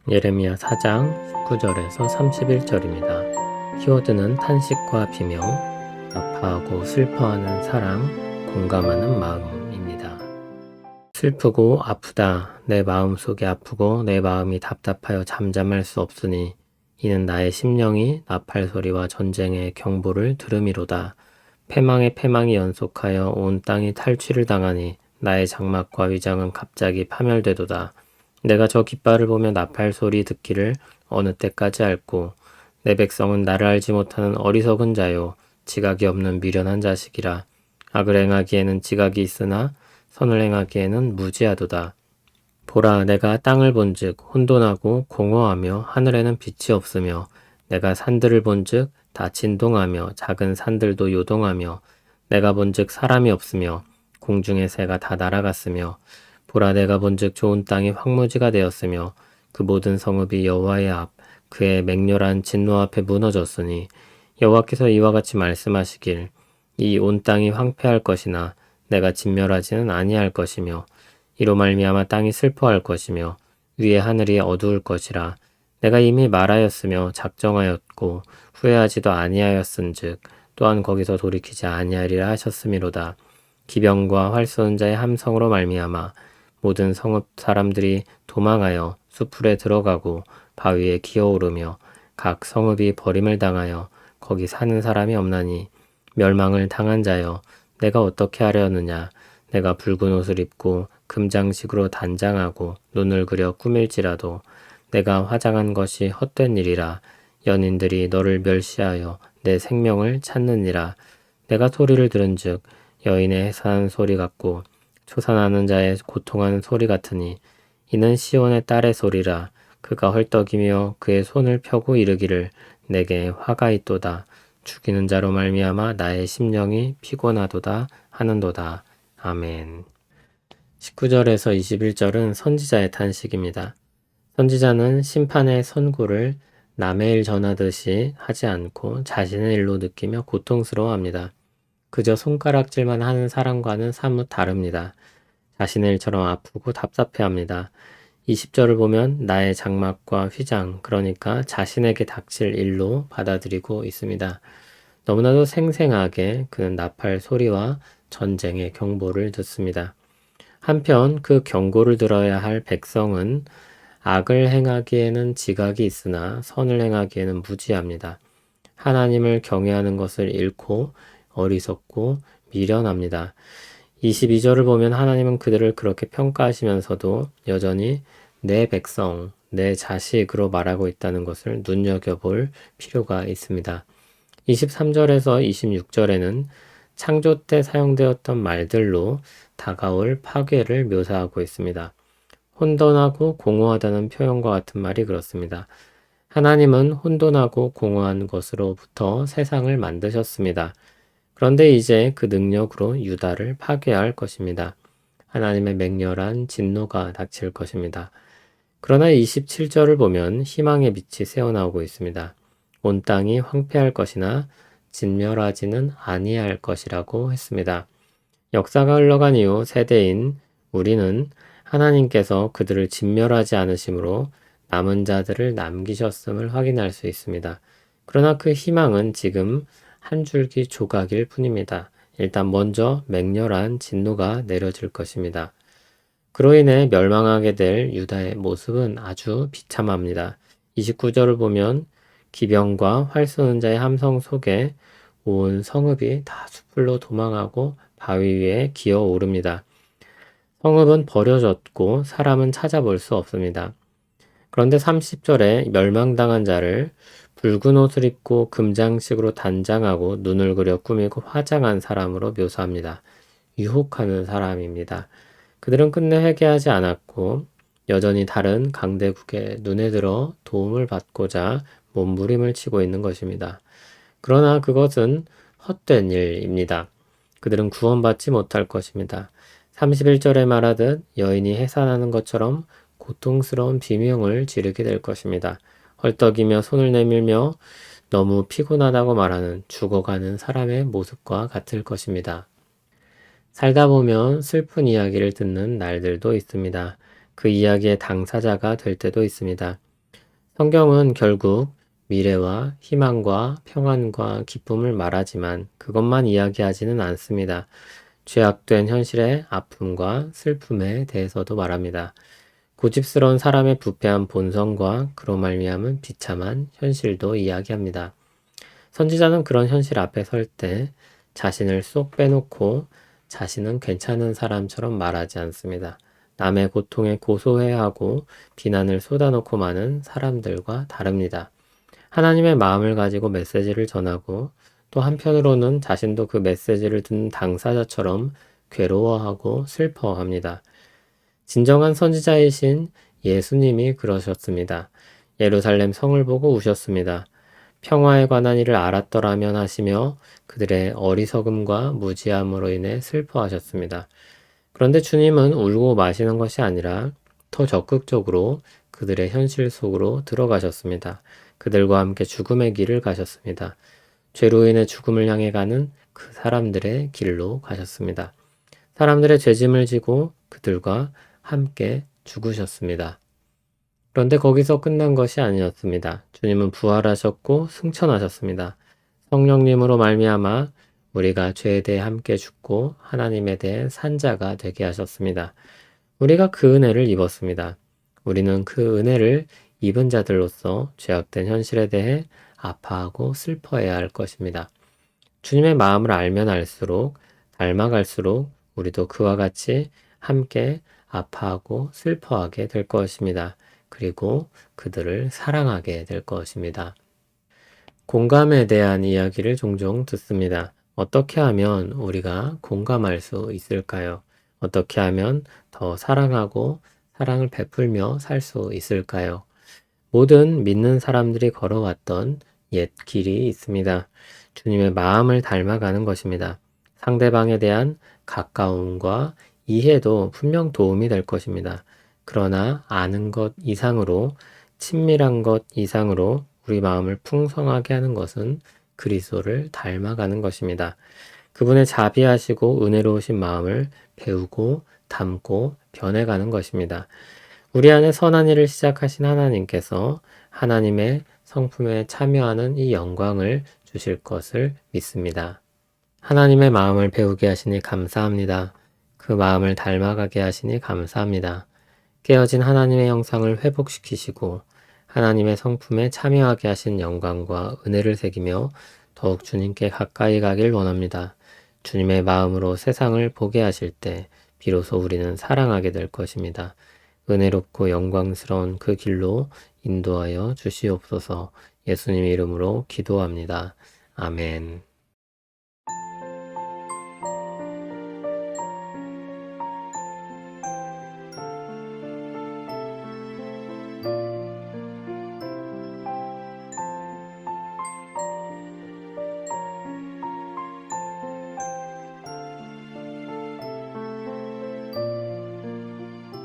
예레미야 4장 19절에서 31절입니다. 키워드는 탄식과 비명, 아파하고 슬퍼하는 사랑, 공감하는 마음입니다. 슬프고 아프다. 내 마음 속이 아프고 내 마음이 답답하여 잠잠할 수 없으니 이는 나의 심령이 나팔 소리와 전쟁의 경보를 들음이로다. 패망의 패망이 연속하여 온 땅이 탈취를 당하니 나의 장막과 위장은 갑자기 파멸되도다. 내가 저 깃발을 보며 나팔 소리 듣기를 어느 때까지 앓고 내 백성은 나를 알지 못하는 어리석은 자요 지각이 없는 미련한 자식이라. 악을 행하기에는 지각이 있으나 선을 행하기에는 무지하도다. 보라, 내가 땅을 본즉 혼돈하고 공허하며 하늘에는 빛이 없으며 내가 산들을 본즉 다 진동하며 작은 산들도 요동하며 내가 본즉 사람이 없으며 공중의 새가 다 날아갔으며 보라, 내가 본즉 좋은 땅이 황무지가 되었으며 그 모든 성읍이 여호와의 앞 그의 맹렬한 진노 앞에 무너졌으니 여호와께서 이와 같이 말씀하시길 이 온 땅이 황폐할 것이나 내가 진멸하지는 아니할 것이며 이로 말미암아 땅이 슬퍼할 것이며 위의 하늘이 어두울 것이라. 내가 이미 말하였으며 작정하였고 후회하지도 아니하였은즉 또한 거기서 돌이키지 아니하리라 하셨음이로다. 기병과 활 쏘는 자의 함성으로 말미암아 모든 성읍 사람들이 도망하여 수풀에 들어가고 바위에 기어오르며 각 성읍이 버림을 당하여 거기 사는 사람이 없나니 멸망을 당한 자여 내가 어떻게 하려느냐. 내가 붉은 옷을 입고 금장식으로 단장하고 눈을 그려 꾸밀지라도 내가 화장한 것이 헛된 일이라. 연인들이 너를 멸시하여 내 생명을 찾느니라. 내가 소리를 들은즉 여인의 해산하는 소리 같고 초산하는 자의 고통하는 소리 같으니 이는 시온의 딸의 소리라. 그가 헐떡이며 그의 손을 펴고 이르기를 내게 화가 있도다. 죽이는 자로 말미암아 나의 심령이 피곤하도다 하는도다. 아멘. 19절에서 21절은 선지자의 탄식입니다. 선지자는 심판의 선고를 남의 일 전하듯이 하지 않고 자신의 일로 느끼며 고통스러워합니다. 그저 손가락질만 하는 사람과는 사뭇 다릅니다. 자신의 일처럼 아프고 답답해합니다. 20절을 보면 나의 장막과 휘장, 그러니까 자신에게 닥칠 일로 받아들이고 있습니다. 너무나도 생생하게 그는 나팔 소리와 전쟁의 경보를 듣습니다. 한편 그 경고를 들어야 할 백성은 악을 행하기에는 지각이 있으나 선을 행하기에는 무지합니다. 하나님을 경외하는 것을 잃고 어리석고 미련합니다. 22절을 보면 하나님은 그들을 그렇게 평가하시면서도 여전히 내 백성, 내 자식으로 말하고 있다는 것을 눈여겨볼 필요가 있습니다. 23절에서 26절에는 창조 때 사용되었던 말들로 다가올 파괴를 묘사하고 있습니다. 혼돈하고 공허하다는 표현과 같은 말이 그렇습니다. 하나님은 혼돈하고 공허한 것으로부터 세상을 만드셨습니다. 그런데 이제 그 능력으로 유다를 파괴할 것입니다. 하나님의 맹렬한 진노가 닥칠 것입니다. 그러나 27절을 보면 희망의 빛이 새어나오고 있습니다. 온 땅이 황폐할 것이나 진멸하지는 아니할 것이라고 했습니다. 역사가 흘러간 이후 세대인 우리는 하나님께서 그들을 진멸하지 않으심으로 남은 자들을 남기셨음을 확인할 수 있습니다. 그러나 그 희망은 지금 한 줄기 조각일 뿐입니다. 일단 먼저 맹렬한 진노가 내려질 것입니다. 그로 인해 멸망하게 될 유다의 모습은 아주 비참합니다. 29절을 보면 기병과 활 쏘는 자의 함성 속에 온 성읍이 다 숲으로 도망하고 바위 위에 기어 오릅니다. 성읍은 버려졌고 사람은 찾아볼 수 없습니다. 그런데 30절에 멸망당한 자를 붉은 옷을 입고 금장식으로 단장하고 눈을 그려 꾸미고 화장한 사람으로 묘사합니다. 유혹하는 사람입니다. 그들은 끝내 회개하지 않았고 여전히 다른 강대국의 눈에 들어 도움을 받고자 몸부림을 치고 있는 것입니다. 그러나 그것은 헛된 일입니다. 그들은 구원받지 못할 것입니다. 31절에 말하듯 여인이 해산하는 것처럼 고통스러운 비명을 지르게 될 것입니다. 헐떡이며 손을 내밀며 너무 피곤하다고 말하는 죽어가는 사람의 모습과 같을 것입니다. 살다 보면 슬픈 이야기를 듣는 날들도 있습니다. 그 이야기의 당사자가 될 때도 있습니다. 성경은 결국 미래와 희망과 평안과 기쁨을 말하지만 그것만 이야기하지는 않습니다. 죄악된 현실의 아픔과 슬픔에 대해서도 말합니다. 고집스러운 사람의 부패한 본성과 그로 말미암은 비참한 현실도 이야기합니다. 선지자는 그런 현실 앞에 설 때 자신을 쏙 빼놓고 자신은 괜찮은 사람처럼 말하지 않습니다. 남의 고통에 고소해하고 비난을 쏟아놓고 마는 사람들과 다릅니다. 하나님의 마음을 가지고 메시지를 전하고 또 한편으로는 자신도 그 메시지를 듣는 당사자처럼 괴로워하고 슬퍼합니다. 진정한 선지자이신 예수님이 그러셨습니다. 예루살렘 성을 보고 우셨습니다. 평화에 관한 일을 알았더라면 하시며 그들의 어리석음과 무지함으로 인해 슬퍼하셨습니다. 그런데 주님은 울고 마시는 것이 아니라 더 적극적으로 그들의 현실 속으로 들어가셨습니다. 그들과 함께 죽음의 길을 가셨습니다. 죄로 인해 죽음을 향해 가는 그 사람들의 길로 가셨습니다. 사람들의 죄짐을 지고 그들과 함께 죽으셨습니다. 그런데 거기서 끝난 것이 아니었습니다. 주님은 부활하셨고 승천하셨습니다. 성령님으로 말미암아 우리가 죄에 대해 함께 죽고 하나님에 대해 산 자가 되게 하셨습니다. 우리가 그 은혜를 입었습니다. 우리는 그 은혜를 입은 자들로서 죄악된 현실에 대해 아파하고 슬퍼해야 할 것입니다. 주님의 마음을 알면 알수록 닮아갈수록 우리도 그와 같이 함께 아파하고 슬퍼하게 될 것입니다. 그리고 그들을 사랑하게 될 것입니다. 공감에 대한 이야기를 종종 듣습니다. 어떻게 하면 우리가 공감할 수 있을까요? 어떻게 하면 더 사랑하고 사랑을 베풀며 살 수 있을까요? 모든 믿는 사람들이 걸어왔던 옛 길이 있습니다. 주님의 마음을 닮아가는 것입니다. 상대방에 대한 가까움과 이해도 분명 도움이 될 것입니다. 그러나 아는 것 이상으로, 친밀한 것 이상으로 우리 마음을 풍성하게 하는 것은 그리스도를 닮아가는 것입니다. 그분의 자비하시고 은혜로우신 마음을 배우고 담고 변해가는 것입니다. 우리 안에 선한 일을 시작하신 하나님께서 하나님의 성품에 참여하는 이 영광을 주실 것을 믿습니다. 하나님의 마음을 배우게 하시니 감사합니다. 그 마음을 닮아가게 하시니 감사합니다. 깨어진 하나님의 형상을 회복시키시고 하나님의 성품에 참여하게 하신 영광과 은혜를 새기며 더욱 주님께 가까이 가길 원합니다. 주님의 마음으로 세상을 보게 하실 때 비로소 우리는 사랑하게 될 것입니다. 은혜롭고 영광스러운 그 길로 인도하여 주시옵소서. 예수님 이름으로 기도합니다. 아멘.